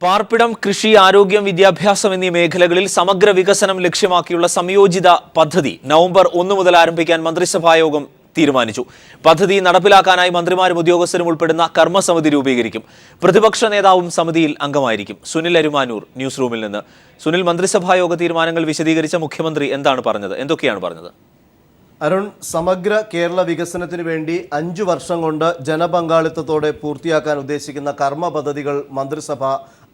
പാർപ്പിടം, കൃഷി, ആരോഗ്യം, വിദ്യാഭ്യാസം എന്നീ മേഖലകളിൽ സമഗ്ര വികസനം ലക്ഷ്യമാക്കിയുള്ള സംയോജിത പദ്ധതി നവംബർ 1 മുതൽ ആരംഭിക്കാൻ മന്ത്രിസഭായോഗം തീരുമാനിച്ചു. പദ്ധതി നടപ്പിലാക്കാനായി മന്ത്രിമാരും ഉദ്യോഗസ്ഥരും ഉൾപ്പെടുന്ന കർമ്മസമിതി രൂപീകരിക്കും. പ്രതിപക്ഷ നേതാവും സമിതിയിൽ അംഗമായിരിക്കും. സുനിൽ അരുമാനൂർ ന്യൂസ് റൂമിൽ നിന്ന്. സുനിൽ, മന്ത്രിസഭായോഗ തീരുമാനങ്ങൾ വിശദീകരിച്ച മുഖ്യമന്ത്രി എന്തൊക്കെയാണ് പറഞ്ഞത്? അരുൺ, സമഗ്ര കേരള വികസനത്തിന് വേണ്ടി 5 വർഷം കൊണ്ട് ജനപങ്കാളിത്തത്തോടെ പൂർത്തിയാക്കാൻ ഉദ്ദേശിക്കുന്ന കർമ്മ പദ്ധതികൾ മന്ത്രിസഭ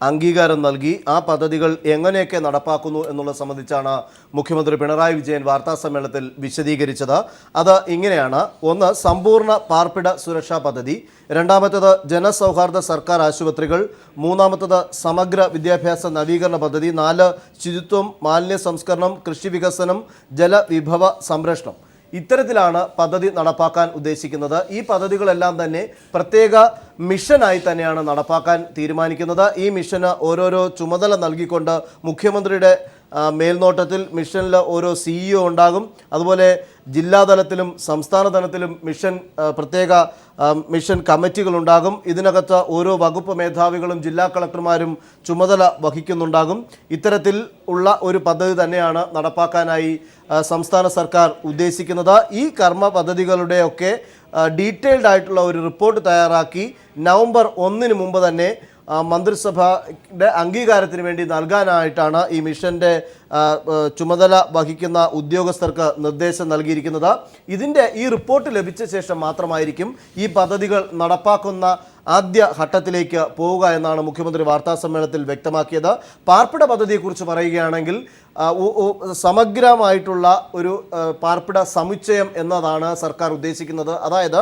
അംഗീകാരം നൽകി. ആ പദ്ധതികൾ എങ്ങനെയൊക്കെ നടപ്പാക്കുന്നു എന്നുള്ളത് സംബന്ധിച്ചാണ് മുഖ്യമന്ത്രി പിണറായി വിജയൻ വാർത്താസമ്മേളനത്തിൽ വിശദീകരിച്ചത്. അത് ഇങ്ങനെയാണ്: 1. സമ്പൂർണ്ണ പാർപ്പിട സുരക്ഷാ പദ്ധതി. 2. ജനസൗഹാർദ്ദ സർക്കാർ ആശുപത്രികൾ. 3. സമഗ്ര വിദ്യാഭ്യാസ നവീകരണ പദ്ധതി. 4. ശുചിത്വം, മാലിന്യ സംസ്കരണം, കൃഷി വികസനം, ജലവിഭവ സംരക്ഷണം. ഇത്തരത്തിലാണ് പദ്ധതി നടപ്പാക്കാൻ ഉദ്ദേശിക്കുന്നത്. ഈ പദ്ധതികളെല്ലാം തന്നെ പ്രത്യേക മിഷനായി തന്നെയാണ് നടപ്പാക്കാൻ തീരുമാനിക്കുന്നത്. ഈ മിഷന് ഓരോരോ ചുമതല നൽകിക്കൊണ്ട് മുഖ്യമന്ത്രിയുടെ മേൽനോട്ടത്തിൽ മിഷനിൽ ഓരോ CEO ഉണ്ടാകും. അതുപോലെ ജില്ലാതലത്തിലും സംസ്ഥാന തലത്തിലും പ്രത്യേക മിഷൻ കമ്മിറ്റികളുണ്ടാകും. ഇതിനകത്ത് ഓരോ വകുപ്പ് മേധാവികളും ജില്ലാ കളക്ടർമാരും ചുമതല വഹിക്കുന്നുണ്ടാകും. ഇത്തരത്തിൽ ഉള്ള ഒരു പദ്ധതി തന്നെയാണ് നടപ്പാക്കാനായി സംസ്ഥാന സർക്കാർ ഉദ്ദേശിക്കുന്നത്. ഈ കർമ്മ പദ്ധതികളുടെയൊക്കെ ഡീറ്റെയിൽഡ് ആയിട്ടുള്ള ഒരു റിപ്പോർട്ട് തയ്യാറാക്കി നവംബർ 1 മുമ്പ് തന്നെ മന്ത്രിസഭയുടെ അംഗീകാരത്തിന് വേണ്ടി നൽകാനായിട്ടാണ് ഈ മിഷൻ്റെ ചുമതല വഹിക്കുന്ന ഉദ്യോഗസ്ഥർക്ക് നിർദ്ദേശം നൽകിയിരിക്കുന്നത്. ഈ റിപ്പോർട്ട് ലഭിച്ച ശേഷം മാത്രമായിരിക്കും ഈ പദ്ധതികൾ നടപ്പാക്കുന്ന ആദ്യ ഘട്ടത്തിലേക്ക് പോവുക എന്നാണ് മുഖ്യമന്ത്രി വാർത്താസമ്മേളനത്തിൽ വ്യക്തമാക്കിയത്. പാർപ്പിട പദ്ധതിയെക്കുറിച്ച് പറയുകയാണെങ്കിൽ സമഗ്രമായിട്ടുള്ള ഒരു പാർപ്പിട സമുച്ചയം എന്നതാണ് സർക്കാർ ഉദ്ദേശിക്കുന്നത്. അതായത്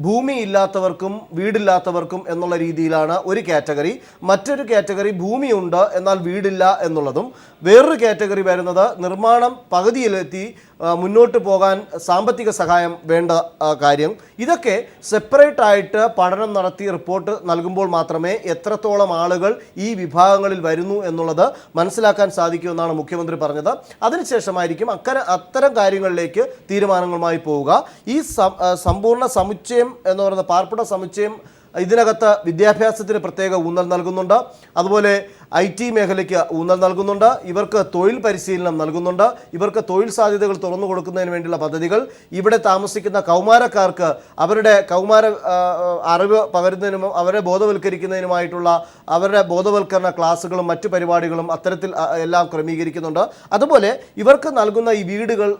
ഭൂമി ഇല്ലാത്തവർക്കും വീടില്ലാത്തവർക്കും എന്നുള്ള രീതിയിലാണ് ഒരു കാറ്റഗറി. മറ്റൊരു കാറ്റഗറി ഭൂമിയുണ്ട് എന്നാൽ വീടില്ല എന്നുള്ളതും. വേറൊരു കാറ്റഗറി വരുന്നത് നിർമ്മാണം പകുതിയിലെത്തി മുന്നോട്ട് പോകാൻ സാമ്പത്തിക സഹായം വേണ്ട കാര്യം. ഇതൊക്കെ സെപ്പറേറ്റ് ആയിട്ട് പഠനം നടത്തി റിപ്പോർട്ട് നൽകുമ്പോൾ മാത്രമേ എത്രത്തോളം ആളുകൾ ഈ വിഭാഗങ്ങളിൽ വരുന്നു എന്നുള്ളത് മനസ്സിലാക്കാൻ സാധിക്കുമെന്നാണ് മുഖ്യമന്ത്രി പറഞ്ഞത്. അതിനുശേഷമായിരിക്കും അത്തരം കാര്യങ്ങളിലേക്ക് തീരുമാനങ്ങളുമായി പോവുക. ഈ സമ്പൂർണ്ണ സമുച്ചയം എന്ന് പറയുന്ന പാർപ്പിട സമുച്ചയം ഇതിനകത്ത് വിദ്യാഭ്യാസത്തിന് പ്രത്യേക ഊന്നൽ നൽകുന്നുണ്ട്. അതുപോലെ IT മേഖലയ്ക്ക് ഊന്നൽ നൽകുന്നുണ്ട്. ഇവർക്ക് തൊഴിൽ പരിശീലനം നൽകുന്നുണ്ട്. ഇവർക്ക് തൊഴിൽ സാധ്യതകൾ തുറന്നു കൊടുക്കുന്നതിന് വേണ്ടിയുള്ള പദ്ധതികൾ. ഇവിടെ താമസിക്കുന്ന കൗമാരക്കാർക്ക് അവരുടെ കൗമാര അറിവ് പകരുന്നതിനും അവരെ ബോധവൽക്കരിക്കുന്നതിനുമായിട്ടുള്ള അവരുടെ ബോധവൽക്കരണ ക്ലാസ്സുകളും മറ്റു പരിപാടികളും അത്തരത്തിൽ എല്ലാം ക്രമീകരിക്കുന്നുണ്ട്. അതുപോലെ ഇവർക്ക് നൽകുന്ന ഈ വീടുകൾ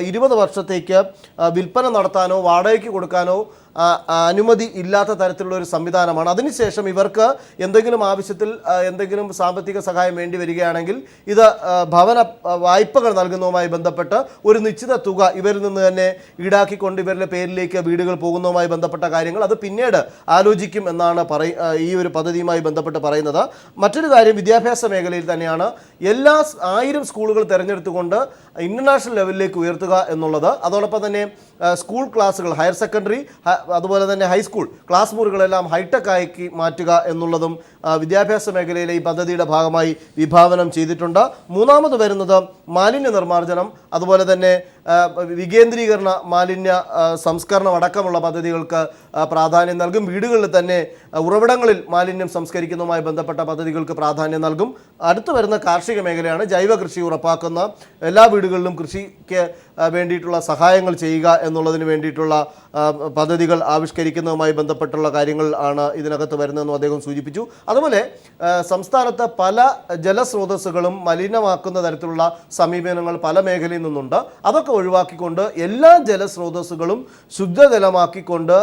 20 വർഷത്തേക്ക് വിൽപ്പന നടത്താനോ വാടകയ്ക്ക് കൊടുക്കാനോ അനുമതി ഇല്ലാത്ത തരത്തിലുള്ള ഒരു സംവിധാനമാണ്. അതിനുശേഷം ഇവർക്ക് എന്തെങ്കിലും ആവശ്യത്തിൽ എന്തെങ്കിലും സാമ്പത്തിക സഹായം വേണ്ടി വരികയാണെങ്കിൽ ഇത് ഭവന വായ്പകൾ നൽകുന്നതുമായി ബന്ധപ്പെട്ട് ഒരു നിശ്ചിത തുക ഇവരിൽ നിന്ന് തന്നെ ഈടാക്കിക്കൊണ്ട് ഇവരുടെ പേരിലേക്ക് വീടുകൾ പോകുന്നതുമായി ബന്ധപ്പെട്ട കാര്യങ്ങൾ അത് പിന്നീട് ആലോചിക്കും എന്നാണ് ഈ ഒരു പദ്ധതിയുമായി ബന്ധപ്പെട്ട് പറയുന്നത്. മറ്റൊരു കാര്യം വിദ്യാഭ്യാസ മേഖലയിൽ തന്നെയാണ്. എല്ലാ 1000 സ്കൂളുകൾ തിരഞ്ഞെടുത്തുകൊണ്ട് ഇൻ്റർനാഷണൽ ലെവലിലേക്ക് ഉയർത്തുക എന്നുള്ളത്. അതോടൊപ്പം തന്നെ സ്കൂൾ ക്ലാസ്സുകൾ, ഹയർ സെക്കൻഡറി, അതുപോലെ തന്നെ ഹൈസ്കൂൾ ക്ലാസ് മുറികളെല്ലാം ഹൈടെക് ആക്കി മാറ്റുക എന്നുള്ളതും വിദ്യാഭ്യാസ മേഖലയിലെ ഈ പദ്ധതിയുടെ ഭാഗമായി വിഭാവനം ചെയ്തിട്ടുണ്ട്. 3ാമത് വരുന്നത് മാലിന്യ നിർമ്മാർജ്ജനം, അതുപോലെ തന്നെ വികേന്ദ്രീകരണ മാലിന്യ സംസ്കരണം അടക്കമുള്ള പദ്ധതികൾക്ക് പ്രാധാന്യം നൽകും. വീടുകളിൽ തന്നെ ഉറവിടങ്ങളിൽ മാലിന്യം സംസ്കരിക്കുന്നതുമായി ബന്ധപ്പെട്ട പദ്ധതികൾക്ക് പ്രാധാന്യം നൽകും. അടുത്ത് വരുന്ന കാർഷിക മേഖലയാണ്. ജൈവ കൃഷി ഉറപ്പാക്കുന്ന എല്ലാ വീടുകളിലും കൃഷിക്ക് വേണ്ടിയിട്ടുള്ള സഹായങ്ങൾ ചെയ്യുക എന്നുള്ളതിന് വേണ്ടിയിട്ടുള്ള പദ്ധതികൾ ആവിഷ്കരിക്കുന്നതുമായി ബന്ധപ്പെട്ടുള്ള കാര്യങ്ങൾ ആണ് ഇതിനകത്ത് വരുന്നതെന്നും അദ്ദേഹം സൂചിപ്പിച്ചു. അതുപോലെ സംസ്ഥാനത്ത് പല ജലസ്രോതസ്സുകളും മലിനമാക്കുന്ന തരത്തിലുള്ള സമീപനങ്ങൾ പല മേഖലയിൽ നിന്നുണ്ട്. അതൊക്കെ ഒഴിവാക്കിക്കൊണ്ട് എല്ലാ ജലസ്രോതസ്സുകളും ശുദ്ധജലമാക്കിക്കൊണ്ട്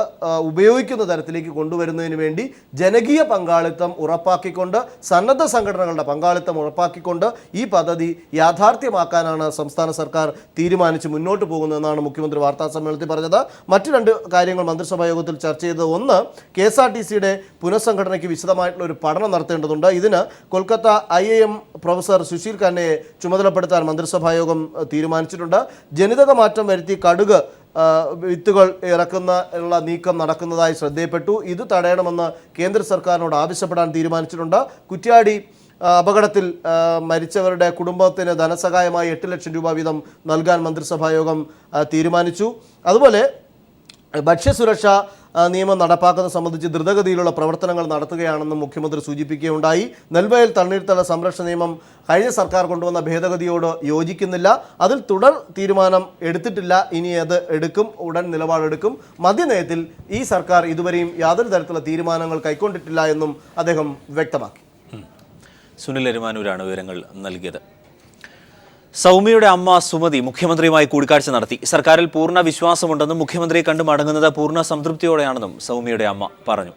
ഉപയോഗിക്കുന്ന തരത്തിലേക്ക് കൊണ്ടുവരുന്നതിന് വേണ്ടി ജനകീയ പങ്കാളിത്തം ഉറപ്പാക്കിക്കൊണ്ട് സന്നദ്ധ സംഘടനകളുടെ പങ്കാളിത്തം ഉറപ്പാക്കിക്കൊണ്ട് ഈ പദ്ധതി യാഥാർത്ഥ്യമാക്കാനാണ് സംസ്ഥാന സർക്കാർ തീരുമാനിച്ച് മുന്നോട്ട് പോകുന്നതെന്നാണ് മുഖ്യമന്ത്രി വാർത്താസമ്മേളനത്തിൽ പറഞ്ഞത്. മറ്റു 2 കാര്യങ്ങൾ മന്ത്രിസഭാ യോഗത്തിൽ ചർച്ച ചെയ്തത്: 1. KSRTCയുടെ പുനഃസംഘടനയ്ക്ക് വിശദമായിട്ടുള്ള ഒരു പഠനം നടത്തേണ്ടതുണ്ട്. ഇതിന് കൊൽക്കത്ത IIM പ്രൊഫസർ സുശീൽ ഖന്നയെ ചുമതലപ്പെടുത്താൻ മന്ത്രിസഭായോഗം തീരുമാനിച്ചിട്ടുണ്ട്. ജനിതക മാറ്റം വരുത്തി കടുക് വിത്തുകൾ ഇറക്കുന്ന നീക്കം നടക്കുന്നതായി ശ്രദ്ധയപ്പെട്ടു. ഇത് തടയണമെന്ന് കേന്ദ്ര സർക്കാരിനോട് ആവശ്യപ്പെടാൻ തീരുമാനിച്ചിട്ടുണ്ട്. കുറ്റ്യാടി അപകടത്തിൽ മരിച്ചവരുടെ കുടുംബത്തിന് ധനസഹായമായി 8 ലക്ഷം രൂപ വീതം നൽകാൻ മന്ത്രിസഭായോഗം തീരുമാനിച്ചു. അതുപോലെ ഭക്ഷ്യസുരക്ഷാ നിയമം നടപ്പാക്കുന്നത് സംബന്ധിച്ച് ദ്രുതഗതിയിലുള്ള പ്രവർത്തനങ്ങൾ നടത്തുകയാണെന്നും മുഖ്യമന്ത്രി സൂചിപ്പിക്കുകയുണ്ടായി. നെൽവയൽ തണ്ണീർത്തട സംരക്ഷണ നിയമം കഴിഞ്ഞ സർക്കാർ കൊണ്ടുവന്ന ഭേദഗതിയോട് യോജിക്കുന്നില്ല. അതിൽ തുടർ തീരുമാനം എടുത്തിട്ടില്ല. ഇനി അത് എടുക്കും, ഉടൻ നിലപാടെടുക്കും. മദ്യനയത്തിൽ ഈ സർക്കാർ ഇതുവരെയും യാതൊരു തരത്തിലുള്ള തീരുമാനങ്ങൾ കൈക്കൊണ്ടിട്ടില്ല എന്നും അദ്ദേഹം വ്യക്തമാക്കി. സുനിൽ എരുമാനൂരാണ് വിവരങ്ങൾ നൽകിയത്. സൗമ്യയുടെ അമ്മ സുമതി മുഖ്യമന്ത്രിയുമായി കൂടിക്കാഴ്ച നടത്തി. സർക്കാരിൽ പൂർണ്ണ വിശ്വാസമുണ്ടെന്നും മുഖ്യമന്ത്രിയെ കണ്ടു മടങ്ങുന്നത് പൂർണ്ണ സംതൃപ്തിയോടെയാണെന്നും സൗമ്യയുടെ അമ്മ പറഞ്ഞു.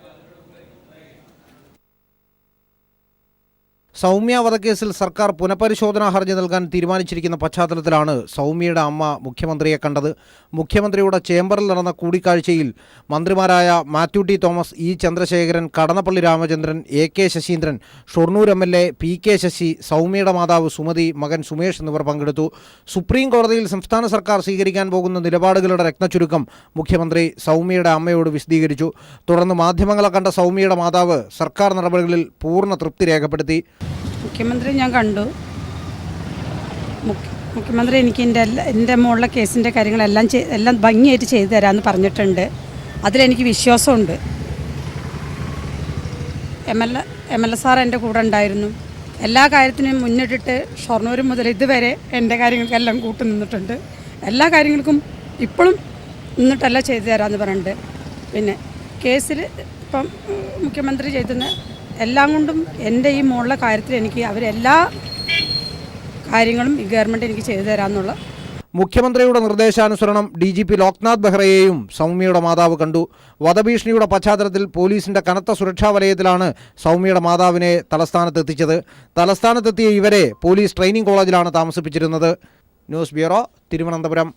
സൗമ്യ വധക്കേസിൽ സർക്കാർ പുനഃപരിശോധനാ ഹർജി നൽകാൻ തീരുമാനിച്ചിരിക്കുന്ന പശ്ചാത്തലത്തിലാണ് സൗമ്യയുടെ അമ്മ മുഖ്യമന്ത്രിയെ കണ്ടത്. മുഖ്യമന്ത്രിയുടെ ചേംബറിൽ നടന്ന കൂടിക്കാഴ്ചയിൽ മന്ത്രിമാരായ Mathew T Thomas, E Chandrasekharan, Kadannappally Ramachandran, AK Saseendran, Shoranur MLA PK Sasi, സൗമ്യയുടെ മാതാവ് സുമതി, മകൻ സുമേഷ് എന്നിവർ പങ്കെടുത്തു. സുപ്രീം കോടതിയിൽ സംസ്ഥാന സർക്കാർ സ്വീകരിക്കാൻ പോകുന്ന നിലപാടുകളുടെ രത്നച്ചുരുക്കം മുഖ്യമന്ത്രി സൗമ്യയുടെ അമ്മയോട് വിശദീകരിച്ചു. തുടർന്ന് മാധ്യമങ്ങളെ കണ്ട സൗമ്യയുടെ മാതാവ് സർക്കാർ നടപടികളിൽ പൂർണ്ണ തൃപ്തി രേഖപ്പെടുത്തി. മുഖ്യമന്ത്രി ഞാൻ കണ്ടു. മുഖ്യമന്ത്രി എനിക്ക് എൻ്റെ മോളുടെ കേസിൻ്റെ കാര്യങ്ങളെല്ലാം എല്ലാം ഭംഗിയായിട്ട് ചെയ്തു തരാമെന്ന് പറഞ്ഞിട്ടുണ്ട്. അതിലെനിക്ക് വിശ്വാസമുണ്ട്. MLA സാർ എൻ്റെ കൂടെ ഉണ്ടായിരുന്നു. എല്ലാ കാര്യത്തിനും മുന്നിട്ടിട്ട് ഷൊർണൂർ മുതൽ ഇതുവരെ എൻ്റെ കാര്യങ്ങൾക്കെല്ലാം കൂട്ടു നിന്നിട്ടുണ്ട്. എല്ലാ കാര്യങ്ങൾക്കും ഇപ്പോഴും നിന്നിട്ടെല്ലാം ചെയ്തു തരാമെന്ന് പറഞ്ഞിട്ടുണ്ട്. പിന്നെ കേസിൽ ഇപ്പം മുഖ്യമന്ത്രി ചെയ്തുന്ന എല്ലാം കൊണ്ടും എൻ്റെ ഈ മോളുടെ കാര്യത്തിൽ എനിക്ക് അവരെല്ലാ കാര്യങ്ങളും ഈ ഗവൺമെൻറ് എനിക്ക് ചെയ്തു തരാമെന്നുള്ള മുഖ്യമന്ത്രിയുടെ നിർദ്ദേശാനുസരണം DGP ലോക്നാഥ് ബെഹ്റയെയും സൗമ്യയുടെ മാതാവ് കണ്ടു. വധഭീഷണിയുടെ പശ്ചാത്തലത്തിൽ പോലീസിന്റെ കനത്ത സുരക്ഷാ വലയത്തിലാണ് സൗമ്യയുടെ മാതാവിനെ തലസ്ഥാനത്തെത്തിച്ചത്. തലസ്ഥാനത്തെത്തിയ ഇവരെ പോലീസ് ട്രെയിനിംഗ് കോളേജിലാണ് താമസിപ്പിച്ചിരുന്നത്. News bureau, Thiruvananthapuram.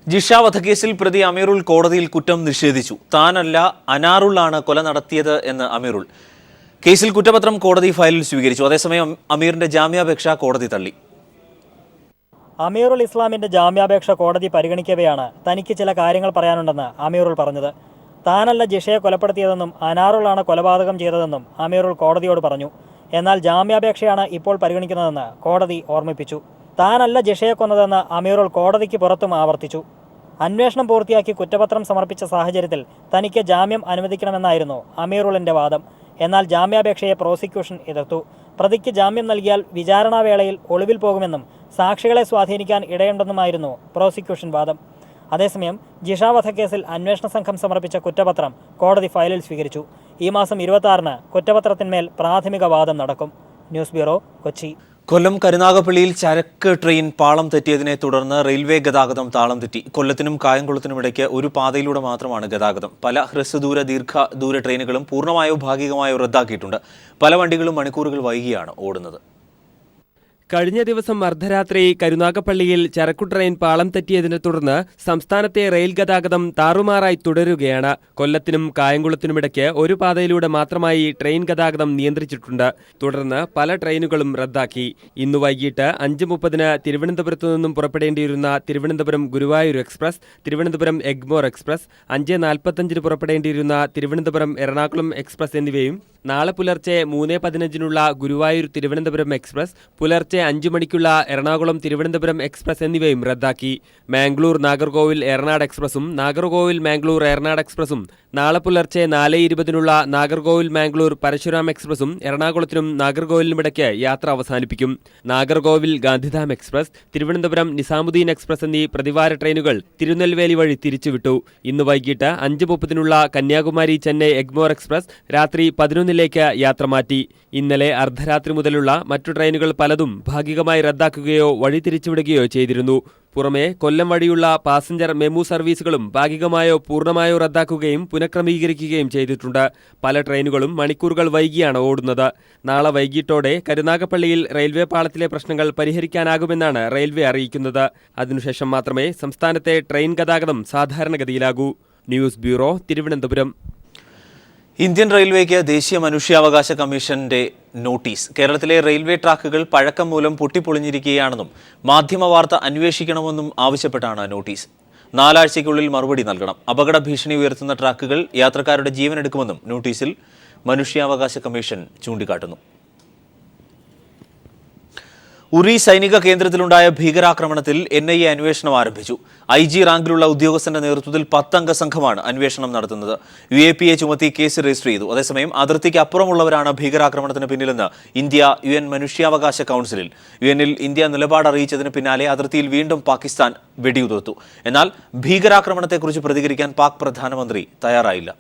ജിഷ വധക്കേസിൽ പ്രതി അമീറുൽ കോടതിയിൽ കുറ്റം നിഷേധിച്ചു. താനല്ല അനാറുള്ളാണ് കൊല നടത്തിയത് എന്ന് അമീറുൽ. കേസിൽ കുറ്റപത്രം കോടതി ഫയലിൽ സ്വീകരിച്ചു. അതേസമയം അമീറിന്റെ ജാമ്യാപേക്ഷ കോടതി തള്ളി. അമീറുൽ ഇസ്ലാമിന്റെ ജാമ്യാപേക്ഷ കോടതി പരിഗണിക്കവെയാണ് തനിക്ക് ചില കാര്യങ്ങൾ പറയാനുണ്ടെന്ന് അമീറുൽ പറഞ്ഞത്. താനല്ല ജിഷയെ കൊലപ്പെടുത്തിയതെന്നും അനാറുള്ളാണ് കൊലപാതകം ചെയ്തതെന്നും അമീറുൽ കോടതിയോട് പറഞ്ഞു. എന്നാൽ ജാമ്യാപേക്ഷയാണ് ഇപ്പോൾ പരിഗണിക്കുന്നതെന്ന് കോടതി ഓർമ്മിപ്പിച്ചു. താനല്ല ജിഷയെ കൊന്നതെന്ന് അമീറുൽ കോടതിക്ക് പുറത്തും ആവർത്തിച്ചു. അന്വേഷണം പൂർത്തിയാക്കി കുറ്റപത്രം സമർപ്പിച്ച സാഹചര്യത്തിൽ തനിക്ക് ജാമ്യം അനുവദിക്കണമെന്നായിരുന്നു അമീറുളിന്റെ വാദം. എന്നാൽ ജാമ്യാപേക്ഷയെ പ്രോസിക്യൂഷൻ എതിർത്തു. പ്രതിക്ക് ജാമ്യം നൽകിയാൽ വിചാരണാവേളയിൽ ഒളിവിൽ പോകുമെന്നും സാക്ഷികളെ സ്വാധീനിക്കാൻ ഇടയുണ്ടെന്നുമായിരുന്നു പ്രോസിക്യൂഷൻ വാദം. അതേസമയം ജിഷ വധക്കേസിൽ അന്വേഷണ സംഘം സമർപ്പിച്ച കുറ്റപത്രം കോടതി ഫയലിൽ സ്വീകരിച്ചു. ഈ മാസം 26-ന് കുറ്റപത്രത്തിന്മേൽ പ്രാഥമിക വാദം നടക്കും. News bureau, Kochi. കൊല്ലം കരുനാഗപ്പള്ളിയിൽ ചരക്ക് ട്രെയിൻ പാളം തെറ്റിയതിനെ തുടർന്ന് റെയിൽവേ ഗതാഗതം താളം തെറ്റി. കൊല്ലത്തിനും കായംകുളത്തിനുമിടയ്ക്ക് ഒരു പാതയിലൂടെ മാത്രമാണ് ഗതാഗതം. പല ഹ്രസ്വദൂര ദീർഘദൂര ട്രെയിനുകളും പൂർണ്ണമായോ ഭാഗികമായോ റദ്ദാക്കിയിട്ടുണ്ട്. പല വണ്ടികളും മണിക്കൂറുകൾ വൈകിയാണ് ഓടുന്നത്. കഴിഞ്ഞ ദിവസം അർദ്ധരാത്രി കരുനാഗപ്പള്ളിയിൽ ചരക്കു ട്രെയിൻ പാളം തെറ്റിയതിനെ തുടർന്ന് സംസ്ഥാനത്തെ റെയിൽ ഗതാഗതം താറുമാറായി തുടരുകയാണ്. കൊല്ലത്തിനും കായംകുളത്തിനുമിടയ്ക്ക് ഒരു പാതയിലൂടെ മാത്രമായി ട്രെയിൻ ഗതാഗതം നിയന്ത്രിച്ചിട്ടുണ്ട്. തുടർന്ന് പല ട്രെയിനുകളും റദ്ദാക്കി. ഇന്ന് വൈകിട്ട് 5:30-ന് തിരുവനന്തപുരത്തു നിന്നും പുറപ്പെടേണ്ടിയിരുന്ന തിരുവനന്തപുരം ഗുരുവായൂർ എക്സ്പ്രസ്, തിരുവനന്തപുരം എഗ്മോർ എക്സ്പ്രസ്, 5:45-ന് പുറപ്പെടേണ്ടിയിരുന്ന തിരുവനന്തപുരം എറണാകുളം എക്സ്പ്രസ് എന്നിവയും നാളെ പുലർച്ചെ 3:15-നുള്ള ഗുരുവായൂർ തിരുവനന്തപുരം എക്സ്പ്രസ്, പുലർച്ചെ 5 മണിക്കുള്ള എറണാകുളം തിരുവനന്തപുരം എക്സ്പ്രസ് എന്നിവയും റദ്ദാക്കി. മാംഗ്ലൂർ നാഗർകോവിൽ ഏറനാട് എക്സ്പ്രസും നാഗർകോവിൽ മാംഗ്ലൂർ ഏറനാട് എക്സ്പ്രസും നാളെ പുലർച്ചെ 4:20-നുള്ള നാഗർകോവിൽ മാംഗ്ലൂർ പരശുരാം എക്സ്പ്രസും എറണാകുളത്തിനും നാഗർകോവിലിനുമിടയ്ക്ക് യാത്ര അവസാനിപ്പിക്കും. നാഗർകോവിൽ ഗാന്ധിധാം എക്സ്പ്രസ്, തിരുവനന്തപുരം നിസാമുദ്ദീൻ എക്സ്പ്രസ് എന്നീ പ്രതിവാര ട്രെയിനുകൾ തിരുനെൽവേലി വഴി തിരിച്ചുവിട്ടു. ഇന്ന് വൈകിട്ട് 5:30-നുള്ള കന്യാകുമാരി ചെന്നൈ എഗ്മോർ എക്സ്പ്രസ് രാത്രി 11-ലേക്ക് യാത്ര മാറ്റി. ഇന്നലെ അർദ്ധരാത്രി മുതലുള്ള മറ്റു ട്രെയിനുകൾ പലതും ഭാഗികമായി റദ്ദാക്കുകയോ വഴി തിരിച്ചുവിടുകയോ ചെയ്തിരുന്നു. പുറമെ കൊല്ലം വഴിയുള്ള പാസഞ്ചർ മെമു സർവീസുകളും ഭാഗികമായോ പൂർണ്ണമായോ റദ്ദാക്കുകയും പുനഃക്രമീകരിക്കുകയും ചെയ്തിട്ടുണ്ട്. പല ട്രെയിനുകളും മണിക്കൂറുകൾ വൈകിയാണ് ഓടുന്നത്. നാളെ വൈകിട്ടോടെ കരുനാഗപ്പള്ളിയിൽ റെയിൽവേ പാളത്തിലെ പ്രശ്നങ്ങൾ പരിഹരിക്കാനാകുമെന്നാണ് റെയിൽവേ അറിയിക്കുന്നത്. അതിനുശേഷം മാത്രമേ സംസ്ഥാനത്തെ ട്രെയിൻ ഗതാഗതം സാധാരണഗതിയിലാകൂ. News bureau, Thiruvananthapuram. ഇന്ത്യൻ റെയിൽവേക്ക് ദേശീയ മനുഷ്യാവകാശ കമ്മീഷന്റെ നോട്ടീസ്. കേരളത്തിലെ റെയിൽവേ ട്രാക്കുകൾ പഴക്കം മൂലം പൊട്ടിപ്പൊളിഞ്ഞിരിക്കുകയാണെന്നും മാധ്യമവാർത്ത അന്വേഷിക്കണമെന്നും ആവശ്യപ്പെട്ടാണ് നോട്ടീസ്. 4 ആഴ്ചയ്ക്കുള്ളിൽ മറുപടി നൽകണം. അപകട ഭീഷണി ഉയർത്തുന്ന ട്രാക്കുകൾ യാത്രക്കാരുടെ ജീവനെടുക്കുമെന്നും നോട്ടീസിൽ മനുഷ്യാവകാശ കമ്മീഷൻ ചൂണ്ടിക്കാട്ടുന്നു. ഉറി സൈനിക കേന്ദ്രത്തിലുണ്ടായ ഭീകരാക്രമണത്തിൽ NIA അന്വേഷണം ആരംഭിച്ചു. IG റാങ്കിലുള്ള ഉദ്യോഗസ്ഥന്റെ നേതൃത്വത്തിൽ 10 അംഗ സംഘമാണ് അന്വേഷണം നടത്തുന്നത്. UAPA ചുമത്തി കേസ് രജിസ്റ്റർ ചെയ്തു. അതേസമയം അതിർത്തിക്ക് അപ്പുറമുള്ളവരാണ് ഭീകരാക്രമണത്തിന് പിന്നിലെന്ന് ഇന്ത്യ UN മനുഷ്യാവകാശ കൗൺസിലിൽ. UNൽ ഇന്ത്യ നിലപാട് അറിയിച്ചതിന് പിന്നാലെ അതിർത്തിയിൽ വീണ്ടും പാകിസ്ഥാൻ വെടിയുതിർത്തു. എന്നാൽ ഭീകരാക്രമണത്തെക്കുറിച്ച് പ്രതികരിക്കാൻ പാക് പ്രധാനമന്ത്രി തയ്യാറായില്ല.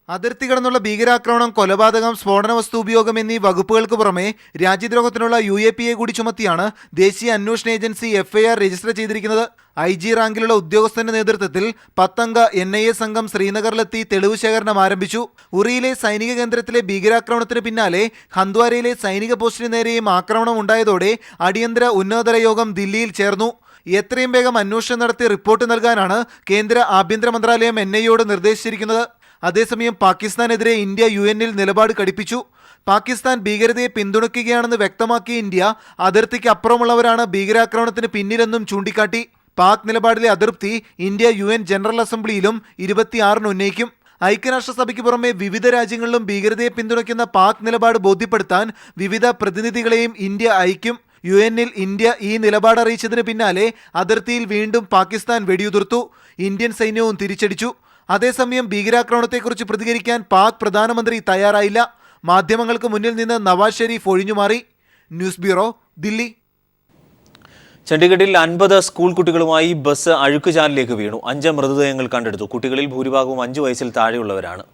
അതിർത്തി കടന്നുള്ള ഭീകരാക്രമണം, കൊലപാതകം, സ്ഫോടന വസ്തു ഉപയോഗം എന്നീ വകുപ്പുകൾക്ക് പുറമെ രാജ്യദ്രോഹത്തിനുള്ള UAPA കൂടി ചുമത്തിയാണ് ദേശീയ അന്വേഷണ ഏജൻസി FIR രജിസ്റ്റർ ചെയ്തിരിക്കുന്നത്. IG റാങ്കിലുള്ള ഉദ്യോഗസ്ഥന്റെ നേതൃത്വത്തിൽ 10 അംഗ NIA സംഘം ശ്രീനഗറിലെത്തി തെളിവ് ശേഖരണം ആരംഭിച്ചു. ഉറിയിലെ സൈനിക കേന്ദ്രത്തിലെ ഭീകരാക്രമണത്തിന് പിന്നാലെ ഹന്ദ്വാരയിലെ സൈനിക പോസ്റ്റിന് നേരെയും ആക്രമണം ഉണ്ടായതോടെ അടിയന്തര ഉന്നതതല യോഗം ദില്ലിയിൽ ചേർന്നു. എത്രയും വേഗം അന്വേഷണം നടത്തി റിപ്പോർട്ട് നൽകാനാണ് കേന്ദ്ര ആഭ്യന്തര മന്ത്രാലയം NIAയോട് നിർദ്ദേശിച്ചിരിക്കുന്നത്. അതേസമയം പാകിസ്ഥാനെതിരെ ഇന്ത്യ UNൽ നിലപാട് കടുപ്പിച്ചു. പാകിസ്ഥാൻ ഭീകരതയെ പിന്തുണയ്ക്കുകയാണെന്ന് വ്യക്തമാക്കിയ ഇന്ത്യ അതിർത്തിക്ക് അപ്പുറമുള്ളവരാണ് ഭീകരാക്രമണത്തിന് പിന്നിലെന്നും ചൂണ്ടിക്കാട്ടി. പാക് നിലപാടിലെ അതൃപ്തി ഇന്ത്യ UN ജനറൽ അസംബ്ലിയിലും 26-ന് ഉന്നയിക്കും. ഐക്യരാഷ്ട്രസഭയ്ക്ക് പുറമെ വിവിധ രാജ്യങ്ങളിലും ഭീകരതയെ പിന്തുണയ്ക്കുന്ന പാക് നിലപാട് ബോധ്യപ്പെടുത്താൻ വിവിധ പ്രതിനിധികളെയും ഇന്ത്യ അയക്കും. UNൽ ഇന്ത്യ ഈ നിലപാട് അറിയിച്ചതിന് പിന്നാലെ അതിർത്തിയിൽ വീണ്ടും പാകിസ്ഥാൻ വെടിയുതിർത്തു. ഇന്ത്യൻ സൈന്യവും തിരിച്ചടിച്ചു. അതേസമയം ഭീകരാക്രമണത്തെക്കുറിച്ച് പ്രതികരിക്കാൻ പാക് പ്രധാനമന്ത്രി തയ്യാറായില്ല. മാധ്യമങ്ങൾക്ക് മുന്നിൽ നിന്ന് നവാസ് ഷെരീഫ് ഒഴിഞ്ഞുമാറി. News bureau, Delhi. ചണ്ഡീഗഡിൽ 50 സ്കൂൾ കുട്ടികളുമായി ബസ് അഴുക്കുചാലിലേക്ക് വീണു. 5 മൃതദേഹങ്ങൾ കണ്ടെടുത്തു. കുട്ടികളിൽ ഭൂരിഭാഗവും 5 വയസ്സിൽ താഴെയുള്ളവരാണ്.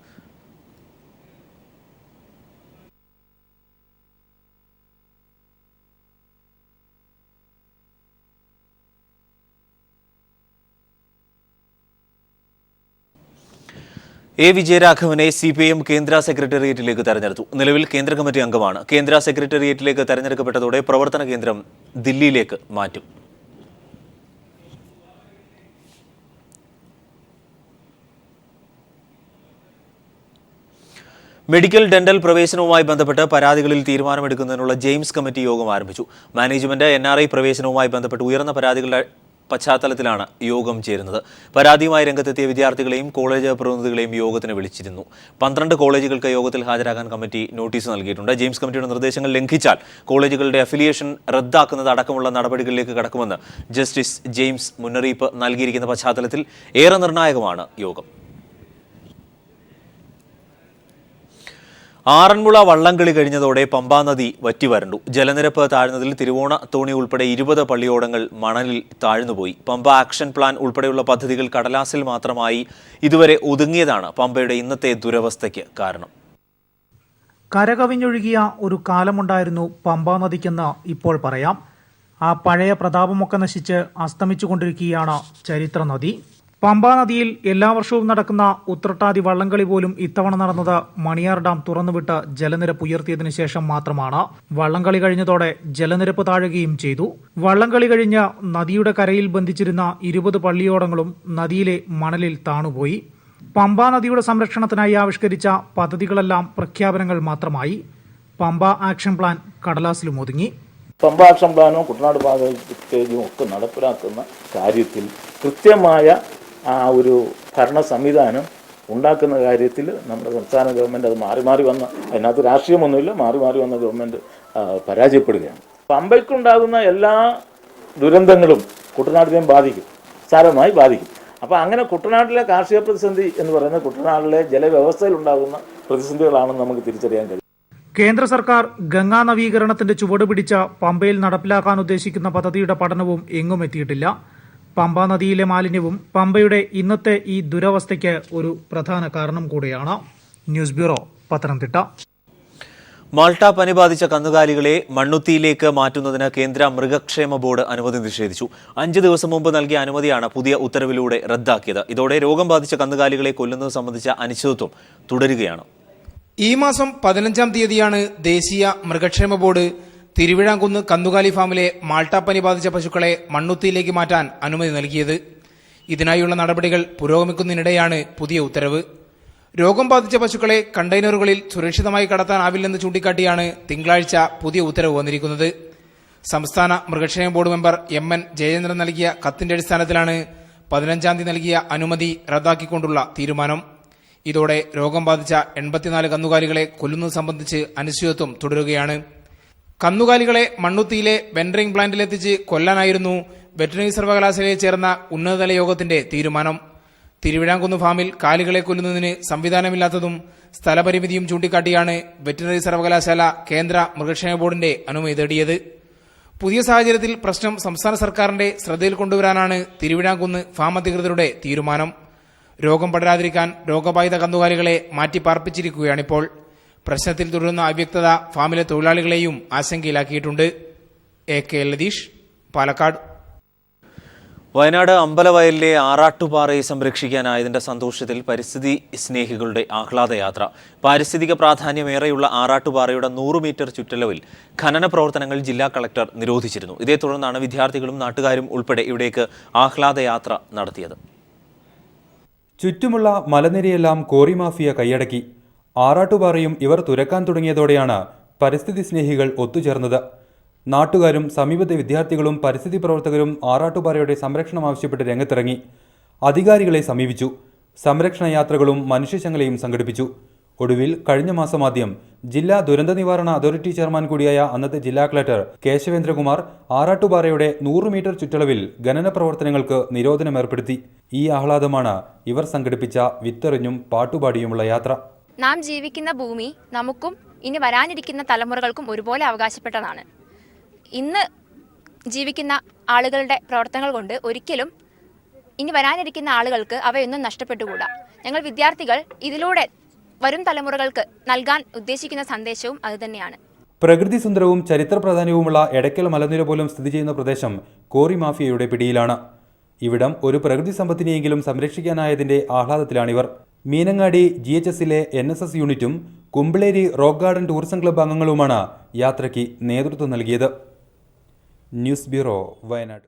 A. വിജയരാഘവനെ CPIM കേന്ദ്ര സെക്രട്ടേറിയറ്റിലേക്ക് തെരഞ്ഞെടുത്തു. നിലവിൽ കേന്ദ്ര കമ്മിറ്റി അംഗമാണ്. കേന്ദ്ര സെക്രട്ടേറിയറ്റിലേക്ക് തെരഞ്ഞെടുക്കപ്പെട്ടതോടെ പ്രവർത്തന കേന്ദ്രം ദില്ലിയിലേക്ക് മാറ്റും. മെഡിക്കൽ ഡെന്റൽ പ്രവേശനവുമായി ബന്ധപ്പെട്ട് പരാതികളിൽ തീരുമാനമെടുക്കുന്നതിനുള്ള ജെയിംസ് കമ്മിറ്റി യോഗം ആരംഭിച്ചു. മാനേജ്മെന്റ് NRI പ്രവേശനവുമായി ബന്ധപ്പെട്ട് ഉയർന്ന പരാതികളുടെ പശ്ചാത്തലത്തിലാണ് യോഗം ചേരുന്നത്. പരാതിയുമായി രംഗത്തെത്തിയ വിദ്യാർത്ഥികളെയും കോളേജ് പ്രതിനിധികളെയും യോഗത്തിന് വിളിച്ചിരുന്നു. 12 കോളേജുകൾക്ക് യോഗത്തിൽ ഹാജരാകാൻ കമ്മിറ്റി നോട്ടീസ് നൽകിയിട്ടുണ്ട്. ജെയിംസ് കമ്മിറ്റിയുടെ നിർദ്ദേശങ്ങൾ ലംഘിച്ചാൽ കോളേജുകളുടെ അഫിലിയേഷൻ റദ്ദാക്കുന്നത് അടക്കമുള്ള നടപടികളിലേക്ക് കടക്കുമെന്ന് ജസ്റ്റിസ് ജെയിംസ് മുന്നറിയിപ്പ് നൽകിയിരിക്കുന്ന പശ്ചാത്തലത്തിൽ ഏറെ നിർണായകമാണ് യോഗം. ആറന്മുള വള്ളംകളി കഴിഞ്ഞതോടെ പമ്പാ നദി വറ്റിവരണ്ടു. ജലനിരപ്പ് താഴ്ന്നതിൽ തിരുവോണ തോണി ഉൾപ്പെടെ 20 പള്ളിയോടങ്ങൾ മണലിൽ താഴ്ന്നുപോയി. പമ്പ ആക്ഷൻ പ്ലാൻ ഉൾപ്പെടെയുള്ള പദ്ധതികൾ കടലാസിൽ മാത്രമായി ഇതുവരെ ഒതുങ്ങിയതാണ് പമ്പയുടെ ഇന്നത്തെ ദുരവസ്ഥയ്ക്ക് കാരണം. കരകവിഞ്ഞൊഴുകിയ ഒരു കാലമുണ്ടായിരുന്നു പമ്പാ നദിക്കെന്ന് ഇപ്പോൾ പറയാം. ആ പഴയ പ്രതാപമൊക്കെ നശിച്ച് അസ്തമിച്ചുകൊണ്ടിരിക്കുകയാണ് ചരിത്ര നദി. പമ്പാ നദിയിൽ എല്ലാ വർഷവും നടക്കുന്ന ഉത്രട്ടാതി വള്ളംകളി പോലും ഇത്തവണ നടന്നത് മണിയാർ ഡാം തുറന്നുവിട്ട് ജലനിരപ്പ് ഉയർത്തിയതിനു ശേഷം മാത്രമാണ്. വള്ളംകളി കഴിഞ്ഞതോടെ ജലനിരപ്പ് താഴുകയും ചെയ്തു. വള്ളംകളി കഴിഞ്ഞ് നദിയുടെ കരയിൽ ബന്ധിച്ചിരുന്ന 20 പള്ളിയോടങ്ങളും നദിയിലെ മണലിൽ താണുപോയി. പമ്പാ നദിയുടെ സംരക്ഷണത്തിനായി ആവിഷ്കരിച്ച പദ്ധതികളെല്ലാം പ്രഖ്യാപനങ്ങൾ മാത്രമായി. പമ്പ ആക്ഷൻ പ്ലാൻ കടലാസിലും ഒതുങ്ങി. പമ്പ ആക്ഷൻ പ്ലാനും കുട്ടനാട് പാക്കേജും ഒക്കെ നടപ്പിലാക്കുന്ന കാര്യത്തിൽ കൃത്യമായ ആ ഒരു ഭരണ സംവിധാനം ഉണ്ടാക്കുന്ന കാര്യത്തിൽ നമ്മുടെ സംസ്ഥാന ഗവൺമെൻറ് അത് മാറി മാറി വന്ന, അതിനകത്ത് രാഷ്ട്രീയമൊന്നുമില്ല, മാറി മാറി വന്ന ഗവൺമെൻറ് പരാജയപ്പെടുകയാണ്. പമ്പയ്ക്കുണ്ടാകുന്ന എല്ലാ ദുരന്തങ്ങളും കുട്ടനാടിനെയും ബാധിക്കും, സാരമായി ബാധിക്കും. അപ്പോൾ അങ്ങനെ കുട്ടനാട്ടിലെ കാർഷിക പ്രതിസന്ധി എന്ന് പറയുന്നത് കുട്ടനാട്ടിലെ ജലവ്യവസ്ഥയിൽ ഉണ്ടാകുന്ന പ്രതിസന്ധികളാണെന്ന് നമുക്ക് തിരിച്ചറിയാൻ കഴിയും. കേന്ദ്ര സർക്കാർ ഗംഗാ നവീകരണത്തിന്റെ ചുവട് പിടിച്ച പമ്പയിൽ നടപ്പിലാക്കാൻ ഉദ്ദേശിക്കുന്ന പദ്ധതിയുടെ പഠനവും എങ്ങും എത്തിയിട്ടില്ല. പമ്പ നദിയിലെ മാലിന്യവും പമ്പയുടെ ഇന്നത്തെ ഈ ദുരവസ്ഥയ്ക്ക് ഒരു പ്രധാന കാരണം കൂടിയാണ്. News bureau, Pathanamthitta. മാൾട്ട പനി ബാധിച്ച കന്നുകാലികളെ മണ്ണുത്തിയിലേക്ക് മാറ്റുന്നതിന് കേന്ദ്ര മൃഗക്ഷേമ ബോർഡ് അനുമതി നിഷേധിച്ചു. 5 ദിവസം മുമ്പ് നൽകിയ അനുമതിയാണ് പുതിയ ഉത്തരവിലൂടെ റദ്ദാക്കിയത്. ഇതോടെ രോഗം ബാധിച്ച കന്നുകാലികളെ കൊല്ലുന്നത് സംബന്ധിച്ച അനിശ്ചിതത്വം തുടരുകയാണ്. ഈ മാസം 15-ാം തീയതിയാണ് ദേശീയ മൃഗക്ഷേമ ബോർഡ് തിരുവിഴാംകുന്ന് കന്നുകാലി ഫാമിലെ മാൾട്ടാപ്പനി ബാധിച്ച പശുക്കളെ മണ്ണുത്തിയിലേക്ക് മാറ്റാൻ അനുമതി നൽകിയത്. ഇതിനായുള്ള നടപടികൾ പുരോഗമിക്കുന്നതിനിടെയാണ് പുതിയ ഉത്തരവ്. രോഗം ബാധിച്ച പശുക്കളെ കണ്ടെയ്നറുകളിൽ സുരക്ഷിതമായി കടത്താനാവില്ലെന്ന് ചൂണ്ടിക്കാട്ടിയാണ് തിങ്കളാഴ്ച പുതിയ ഉത്തരവ് വന്നിരിക്കുന്നത്. സംസ്ഥാന മൃഗക്ഷേമ ബോർഡ് മെമ്പർ MN ജയചന്ദ്രൻ നൽകിയ കത്തിന്റെ അടിസ്ഥാനത്തിലാണ് 15-ാം തീയതി നൽകിയ അനുമതി റദ്ദാക്കിക്കൊണ്ടുള്ള തീരുമാനം. ഇതോടെ രോഗം ബാധിച്ച 84 കന്നുകാലികളെ കൊല്ലുന്നത് സംബന്ധിച്ച് അനിശ്ചിതത്വം തുടരുകയാണ്. കന്നുകാലികളെ മണ്ണുത്തിയിലെ വെൻഡറിംഗ് പ്ലാന്റിലെത്തിച്ച് കൊല്ലാനായിരുന്നു വെറ്ററിനറി സർവകലാശാലയിൽ ചേർന്ന ഉന്നതതല യോഗത്തിന്റെ തീരുമാനം. തിരുവിഴാംകുന്ന് ഫാമിൽ കാലികളെ കൊല്ലുന്നതിന് സംവിധാനമില്ലാത്തതും സ്ഥലപരിമിതിയും ചൂണ്ടിക്കാട്ടിയാണ് വെറ്ററിനറി സർവകലാശാല കേന്ദ്ര മൃഗക്ഷേമ ബോർഡിന്റെ അനുമതി തേടിയത്. പുതിയ സാഹചര്യത്തിൽ പ്രശ്നം സംസ്ഥാന സർക്കാരിന്റെ ശ്രദ്ധയിൽ കൊണ്ടുവരാനാണ് തിരുവിഴാംകുന്ന് ഫാം അധികൃതരുടെ തീരുമാനം. രോഗം പടരാതിരിക്കാൻ രോഗബാധിത കന്നുകാലികളെ മാറ്റിപ്പാർപ്പിച്ചിരിക്കുകയാണിപ്പോൾ. പ്രശ്നത്തിൽ തുടരുന്ന അവ്യക്തത ഫാമിലെ തൊഴിലാളികളെയും ആശങ്കയിലാക്കിയിട്ടുണ്ട്. AK ലതീഷ്, പാലക്കാട്. വയനാട് അമ്പലവയലിലെ ആറാട്ടുപാറയെ സംരക്ഷിക്കാനായതിന്റെ സന്തോഷത്തിൽ പരിസ്ഥിതി സ്നേഹികളുടെ ആഹ്ലാദയാത്ര. പാരിസ്ഥിതിക പ്രാധാന്യമേറെയുള്ള ആറാട്ടുപാറയുടെ 100 മീറ്റർ ചുറ്റളവിൽ ഖനന പ്രവർത്തനങ്ങൾ ജില്ലാ കളക്ടർ നിരോധിച്ചിരുന്നു. ഇതേ തുടർന്നാണ് വിദ്യാർത്ഥികളും നാട്ടുകാരും ഉൾപ്പെടെ ഇവിടേക്ക് ആഹ്ലാദയാത്ര നടത്തിയത്. ചുറ്റുമുള്ള മലനിരയെല്ലാം കോറി മാഫിയ കൈയടക്കി. ആറാട്ടുപാറയും ഇവർ തുരക്കാൻ തുടങ്ങിയതോടെയാണ് പരിസ്ഥിതി സ്നേഹികൾ ഒത്തുചേർന്നത്. നാട്ടുകാരും സമീപത്തെ വിദ്യാർത്ഥികളും പരിസ്ഥിതി പ്രവർത്തകരും ആറാട്ടുപാറയുടെ സംരക്ഷണം ആവശ്യപ്പെട്ട് രംഗത്തിറങ്ങി. അധികാരികളെ സമീപിച്ചു. സംരക്ഷണ യാത്രകളും മനുഷ്യശൃംഖലയും സംഘടിപ്പിച്ചു. ഒടുവിൽ കഴിഞ്ഞ മാസം ആദ്യം ജില്ലാ ദുരന്ത നിവാരണ അതോറിറ്റി ചെയർമാൻ കൂടിയായ അന്നത്തെ ജില്ലാ കളക്ടർ കേശവേന്ദ്രകുമാർ ആറാട്ടുപാറയുടെ 100 മീറ്റർ ചുറ്റളവിൽ ഖനന പ്രവർത്തനങ്ങൾക്ക് നിരോധനം ഏർപ്പെടുത്തി. ഈ ആഹ്ലാദമാണ് ഇവർ സംഘടിപ്പിച്ച വിത്തെറിഞ്ഞും പാട്ടുപാടിയുമുള്ള യാത്ര. നാം ജീവിക്കുന്ന ഭൂമി നമുക്കും ഇനി വരാനിരിക്കുന്ന തലമുറകൾക്കും ഒരുപോലെ അവകാശപ്പെട്ടതാണ്. ഇന്ന് ജീവിക്കുന്ന ആളുകളുടെ പ്രവർത്തനങ്ങൾ കൊണ്ട് ഒരിക്കലും ഇനി വരാനിരിക്കുന്ന ആളുകൾക്ക് അവയൊന്നും നഷ്ടപ്പെട്ടുകൂടാ. ഞങ്ങൾ വിദ്യാർത്ഥികൾ ഇതിലൂടെ വരും തലമുറകൾക്ക് നൽകാൻ ഉദ്ദേശിക്കുന്ന സന്ദേശവും അതുതന്നെയാണ്. പ്രകൃതി സുന്ദരവും ചരിത്ര പ്രാധാന്യവുമുള്ള എടയ്ക്കൽ മലനിര പോലും സ്ഥിതി ചെയ്യുന്ന പ്രദേശം കോറി മാഫിയയുടെ പിടിയിലാണ്. ഇവിടം ഒരു പ്രകൃതി സമ്പത്തിനെയെങ്കിലും സംരക്ഷിക്കാനായതിന്റെ ആഹ്ലാദത്തിലാണിവർ. മീനങ്ങാടി GHSലെ NSS യൂണിറ്റും കുമ്പിളേരി റോക്ക് ഗാർഡൻ ടൂറിസം ക്ലബ്ബ് അംഗങ്ങളുമാണ് യാത്രയ്ക്ക് നേതൃത്വം നൽകിയത്. News bureau, Wayanad.